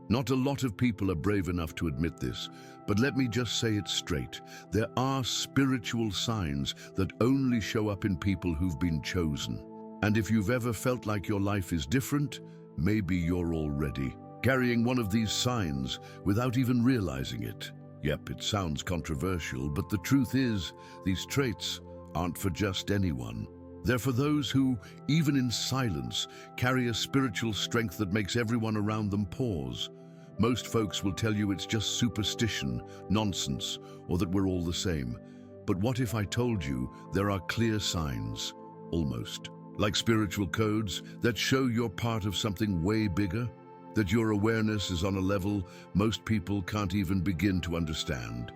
Not a lot of people are brave enough to admit this, but let me just say it straight. There are spiritual signs that only show up in people who've been chosen. And if you've ever felt like your life is different, maybe you're already carrying one of these signs without even realizing it. Yep, it sounds controversial, but the truth is, these traits aren't for just anyone. They're for those who, even in silence, carry a spiritual strength that makes everyone around them pause. Most folks will tell you it's just superstition, nonsense, or that we're all the same. But what if I told you there are clear signs, almost, like spiritual codes that show you're part of something way bigger? That your awareness is on a level most people can't even begin to understand.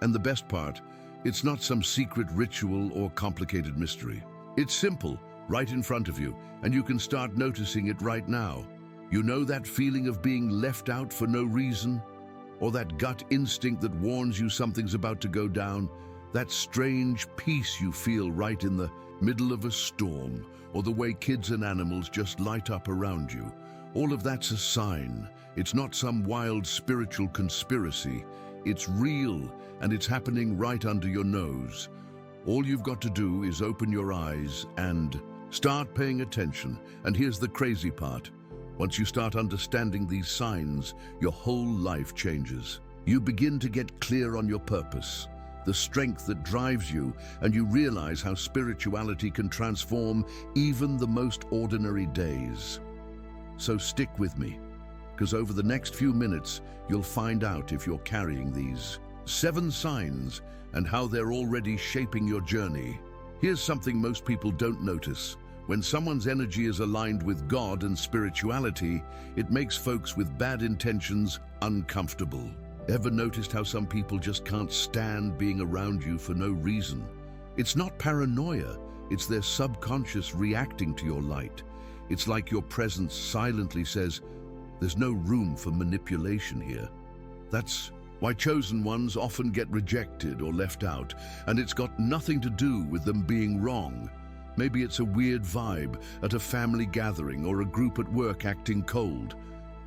And the best part, it's not some secret ritual or complicated mystery. It's simple, right in front of you, and you can start noticing it right now. You know that feeling of being left out for no reason? Or that gut instinct that warns you something's about to go down? That strange peace you feel right in the middle of a storm, or the way kids and animals just light up around you? All of that's a sign. It's not some wild spiritual conspiracy. It's real, and it's happening right under your nose. All you've got to do is open your eyes and start paying attention. And here's the crazy part. Once you start understanding these signs, your whole life changes. You begin to get clear on your purpose, the strength that drives you, and you realize how spirituality can transform even the most ordinary days. So stick with me, because over the next few minutes, you'll find out if you're carrying these 7 signs and how they're already shaping your journey. Here's something most people don't notice. When someone's energy is aligned with God and spirituality, it makes folks with bad intentions uncomfortable. Ever noticed how some people just can't stand being around you for no reason? It's not paranoia, it's their subconscious reacting to your light. It's like your presence silently says, there's no room for manipulation here. That's why chosen ones often get rejected or left out, and it's got nothing to do with them being wrong. Maybe it's a weird vibe at a family gathering or a group at work acting cold.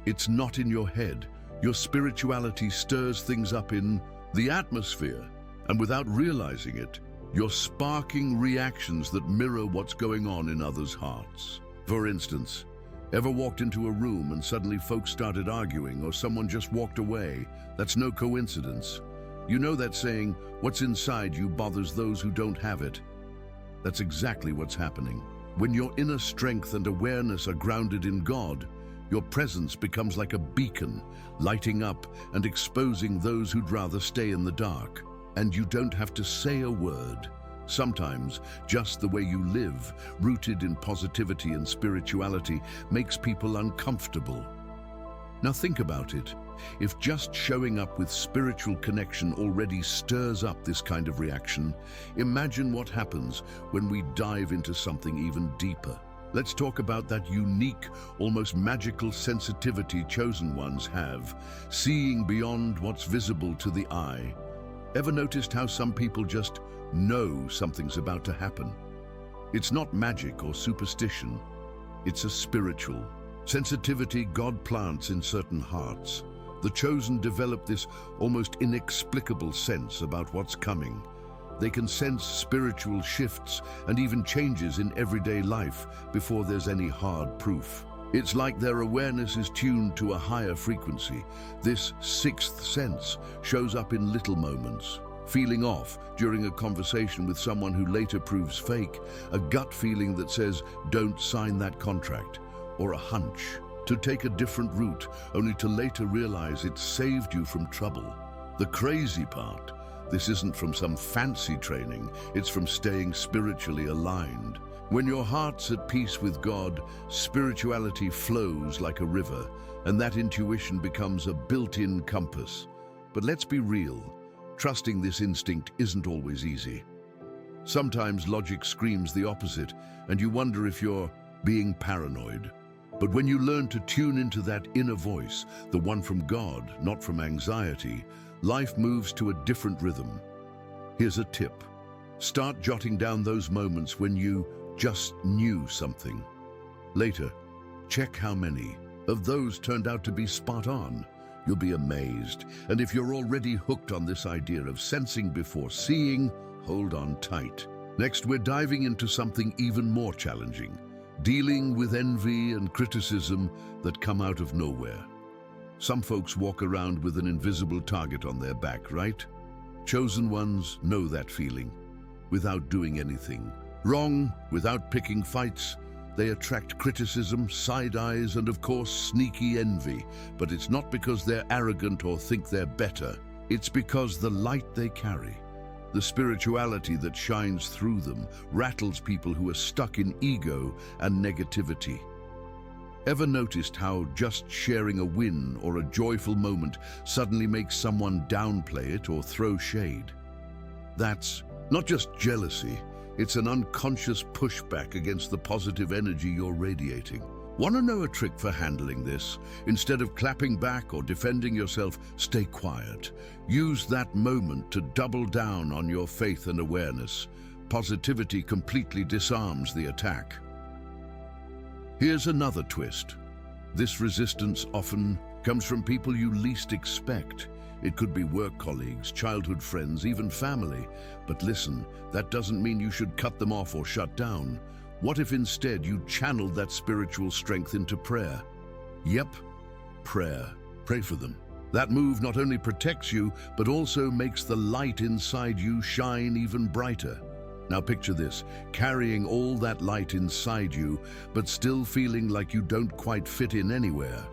It's not in your head. Your spirituality stirs things up in the atmosphere, and without realizing it, you're sparking reactions that mirror what's going on in others' hearts. For instance, ever walked into a room and suddenly folks started arguing or someone just walked away? That's no coincidence. You know that saying, what's inside you bothers those who don't have it. That's exactly what's happening. When your inner strength and awareness are grounded in God, your presence becomes like a beacon, lighting up and exposing those who'd rather stay in the dark. And you don't have to say a word. Sometimes, just the way you live, rooted in positivity and spirituality, makes people uncomfortable. Now think about it. If just showing up with spiritual connection already stirs up this kind of reaction, imagine what happens when we dive into something even deeper. Let's talk about that unique, almost magical sensitivity chosen ones have, seeing beyond what's visible to the eye. Ever noticed how some people just know something's about to happen? It's not magic or superstition. It's a spiritual sensitivity God plants in certain hearts. The chosen develop this almost inexplicable sense about what's coming. They can sense spiritual shifts and even changes in everyday life before there's any hard proof. It's like their awareness is tuned to a higher frequency. This 6th sense shows up in little moments. Feeling off during a conversation with someone who later proves fake, a gut feeling that says, don't sign that contract, or a hunch to take a different route, only to later realize it saved you from trouble. The crazy part, this isn't from some fancy training, it's from staying spiritually aligned. When your heart's at peace with God, spirituality flows like a river, and that intuition becomes a built-in compass. But let's be real, trusting this instinct isn't always easy. Sometimes logic screams the opposite, and you wonder if you're being paranoid. But when you learn to tune into that inner voice, the one from God, not from anxiety, life moves to a different rhythm. Here's a tip. Start jotting down those moments when you just knew something. Later, check how many, of those turned out to be spot on. You'll be amazed. And if you're already hooked on this idea of sensing before seeing, hold on tight. Next, we're diving into something even more challenging, dealing with envy and criticism that come out of nowhere. Some folks walk around with an invisible target on their back, right? Chosen ones know that feeling. Without doing anything wrong, without picking fights, they attract criticism, side eyes, and of course, sneaky envy. But it's not because they're arrogant or think they're better. It's because the light they carry, the spirituality that shines through them, rattles people who are stuck in ego and negativity. Ever noticed how just sharing a win or a joyful moment suddenly makes someone downplay it or throw shade? That's not just jealousy, it's an unconscious pushback against the positive energy you're radiating. Want to know a trick for handling this? Instead of clapping back or defending yourself, stay quiet. Use that moment to double down on your faith and awareness. Positivity completely disarms the attack. Here's another twist. This resistance often comes from people you least expect. It could be work colleagues, childhood friends, even family. But listen, that doesn't mean you should cut them off or shut down. What if instead you channeled that spiritual strength into prayer? Yep, prayer. Pray for them. That move not only protects you, but also makes the light inside you shine even brighter. Now picture this, carrying all that light inside you, but still feeling like you don't quite fit in anywhere.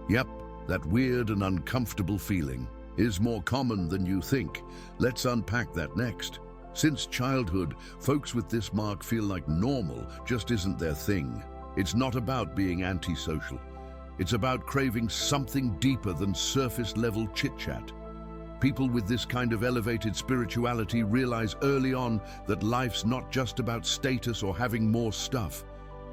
Yep, that weird and uncomfortable feeling is more common than you think. Let's unpack that next. Since childhood, folks with this mark feel like normal just isn't their thing. It's not about being antisocial. It's about craving something deeper than surface-level chit-chat. People with this kind of elevated spirituality realize early on that life's not just about status or having more stuff.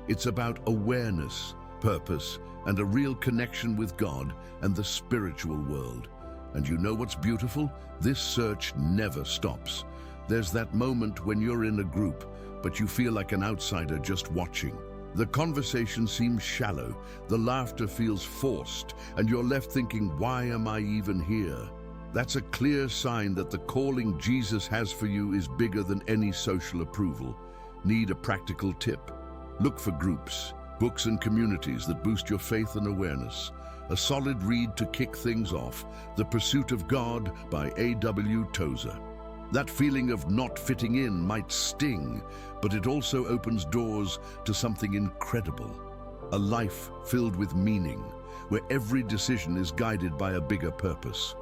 It's about awareness, purpose, and a real connection with God and the spiritual world. And you know what's beautiful? This search never stops. There's that moment when you're in a group, but you feel like an outsider just watching. The conversation seems shallow, the laughter feels forced, and you're left thinking, why am I even here? That's a clear sign that the calling Jesus has for you is bigger than any social approval. Need a practical tip? Look for groups, books and communities that boost your faith and awareness. A solid read to kick things off, The Pursuit of God by A.W. Tozer. That feeling of not fitting in might sting, but it also opens doors to something incredible. A life filled with meaning, where every decision is guided by a bigger purpose.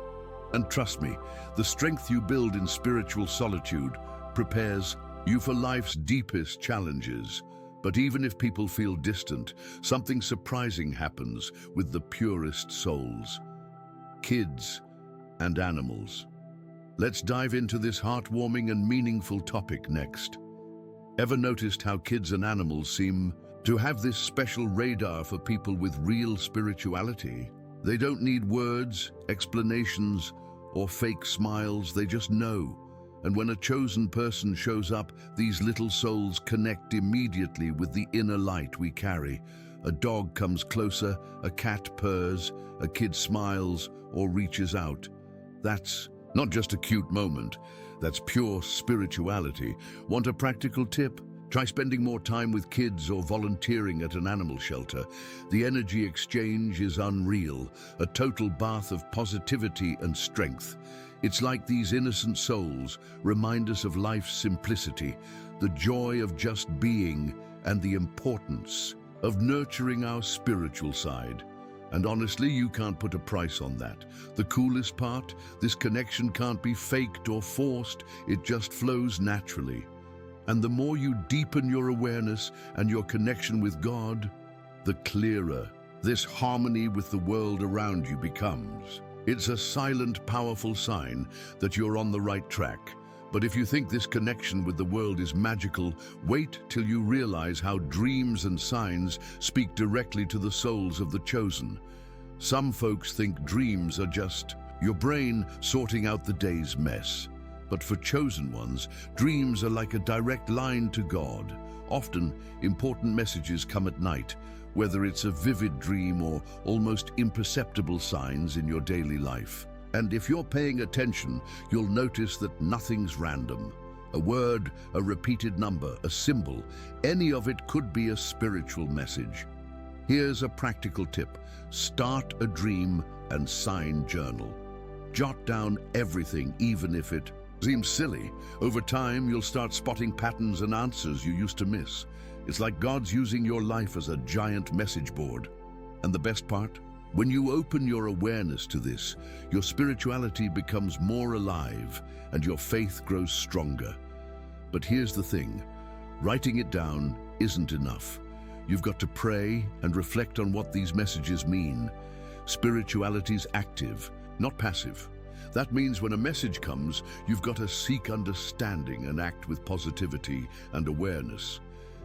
And trust me, the strength you build in spiritual solitude prepares you for life's deepest challenges. But even if people feel distant, something surprising happens with the purest souls. Kids and animals. Let's dive into this heartwarming and meaningful topic next. Ever noticed how kids and animals seem to have this special radar for people with real spirituality? They don't need words, explanations, or fake smiles, they just know. And when a chosen person shows up, these little souls connect immediately with the inner light we carry. A dog comes closer, a cat purrs, a kid smiles or reaches out. That's not just a cute moment, that's pure spirituality. Want a practical tip? Try spending more time with kids or volunteering at an animal shelter. The energy exchange is unreal, a total bath of positivity and strength. It's like these innocent souls remind us of life's simplicity, the joy of just being, and the importance of nurturing our spiritual side. And honestly, you can't put a price on that. The coolest part, this connection can't be faked or forced, it just flows naturally. And the more you deepen your awareness and your connection with God, the clearer this harmony with the world around you becomes. It's a silent, powerful sign that you're on the right track. But if you think this connection with the world is magical, wait till you realize how dreams and signs speak directly to the souls of the chosen. Some folks think dreams are just your brain sorting out the day's mess. But for chosen ones, dreams are like a direct line to God, Often, important messages come at night, whether it's a vivid dream or almost imperceptible signs in your daily life. And if you're paying attention, you'll notice that nothing's random. A word, a repeated number, a symbol, any of it could be a spiritual message. Here's a practical tip. Start a dream and sign journal. Jot down everything, even if it seems silly. Over time, you'll start spotting patterns and answers you used to miss. It's like God's using your life as a giant message board. And the best part? When you open your awareness to this, your spirituality becomes more alive and your faith grows stronger. But here's the thing, writing it down isn't enough. You've got to pray and reflect on what these messages mean. Spirituality's active, not passive. That means when a message comes, you've got to seek understanding and act with positivity and awareness.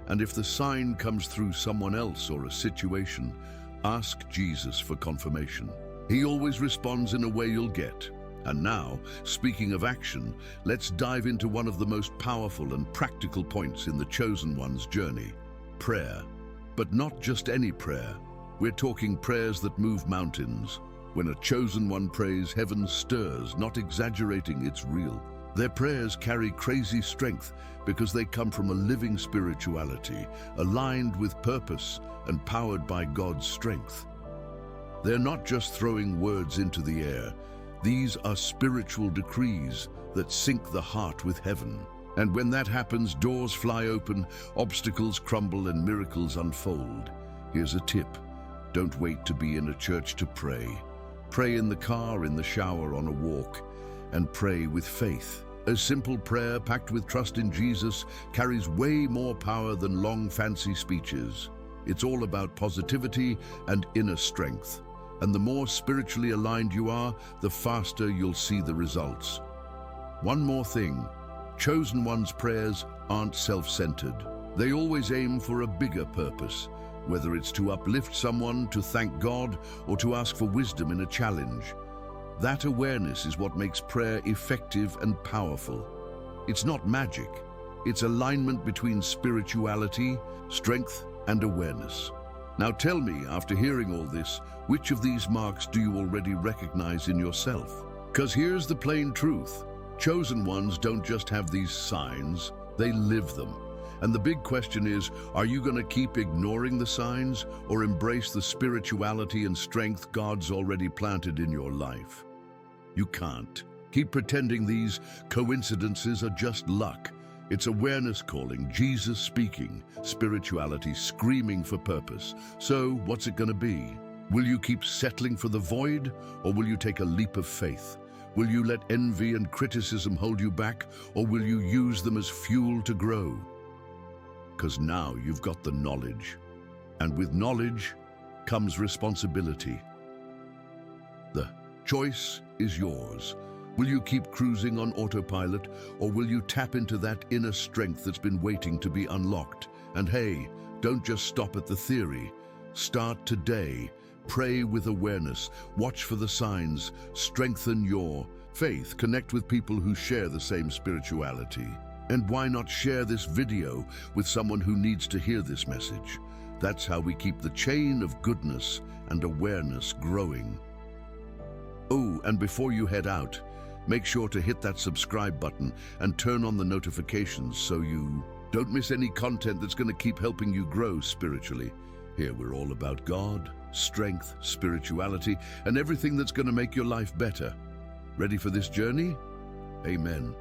And if the sign comes through someone else or a situation, ask Jesus for confirmation. He always responds in a way you'll get. And now, speaking of action, let's dive into one of the most powerful and practical points in the Chosen One's journey: prayer. But not just any prayer. We're talking prayers that move mountains. When a chosen one prays, heaven stirs, not exaggerating, it's real. Their prayers carry crazy strength because they come from a living spirituality, aligned with purpose and powered by God's strength. They're not just throwing words into the air. These are spiritual decrees that sync the heart with heaven. And when that happens, doors fly open, obstacles crumble, and miracles unfold. Here's a tip. Don't wait to be in a church to pray. Pray in the car, in the shower, on a walk, and pray with faith. A simple prayer packed with trust in Jesus carries way more power than long, fancy speeches. It's all about positivity and inner strength. And the more spiritually aligned you are, the faster you'll see the results. One more thing. Chosen One's prayers aren't self-centered. They always aim for a bigger purpose, whether it's to uplift someone, to thank God, or to ask for wisdom in a challenge. That awareness is what makes prayer effective and powerful. It's not magic. It's alignment between spirituality, strength, and awareness. Now tell me, after hearing all this, which of these marks do you already recognize in yourself? Because here's the plain truth. Chosen Ones don't just have these signs, they live them. And the big question is, are you going to keep ignoring the signs or embrace the spirituality and strength God's already planted in your life? You can't. Keep pretending these coincidences are just luck. It's awareness calling, Jesus speaking, spirituality screaming for purpose. So what's it going to be? Will you keep settling for the void, or will you take a leap of faith? Will you let envy and criticism hold you back, or will you use them as fuel to grow? Because now you've got the knowledge. And with knowledge comes responsibility. The choice is yours. Will you keep cruising on autopilot, or will you tap into that inner strength that's been waiting to be unlocked? And hey, don't just stop at the theory. Start today. Pray with awareness, watch for the signs, strengthen your faith, connect with people who share the same spirituality. And why not share this video with someone who needs to hear this message? That's how we keep the chain of goodness and awareness growing. Oh, and before you head out, make sure to hit that subscribe button and turn on the notifications so you don't miss any content that's going to keep helping you grow spiritually. Here we're all about God, strength, spirituality, and everything that's going to make your life better. Ready for this journey? Amen.